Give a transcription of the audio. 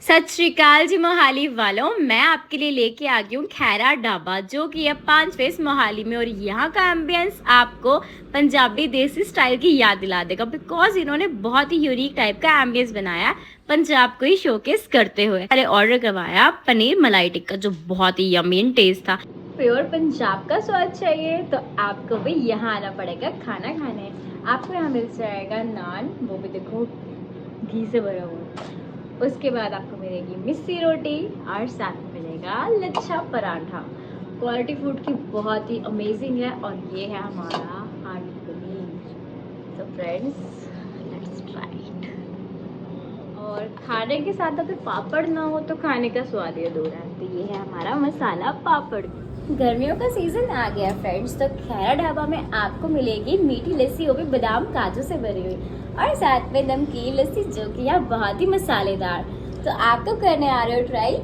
सत श्री अकाल जी मोहाली वालों, मैं आपके लिए लेके आ गई हूँ खैरा ढाबा जो कि है 5 फेस मोहाली में। और यहाँ का एम्बियंस आपको पंजाबी देसी स्टाइल की याद दिला देगा, बिकॉज इन्होंने बहुत ही यूनिक टाइप का एम्बियंस बनाया पंजाब को ही शोकेस करते हुए। मैंने ऑर्डर करवाया पनीर मलाई टिक्का जो बहुत ही यमीन टेस्ट था। प्योर पंजाब का स्वाद चाहिए तो आपको भी यहाँ आना पड़ेगा खाना खाने। आपको यहाँ मिल जाएगा नान, वो भी देखो घी से भरा हुआ। उसके बाद आपको मिलेगी मिस्सी रोटी और साथ में मिलेगा लच्छा पराठा। क्वालिटी फूड की बहुत ही अमेजिंग है। और ये है हमारा हांडी पनीर। तो फ्रेंड्स, लेट्स ट्राई इट। और खाने के साथ अगर पापड़ ना हो तो खाने का स्वाद ही अधूरा है। तो ये है हमारा मसाला पापड़। गर्मियों का सीजन आ गया फ्रेंड्स, तो खैरा ढाबा में आपको मिलेगी मीठी लस्सी, वो भी बादाम काजू से भरी हुई, और साथ में नमकीन लस्सी जो कि यहाँ बहुत ही मसालेदार। तो आप तो करने आ रहे हो ट्राई।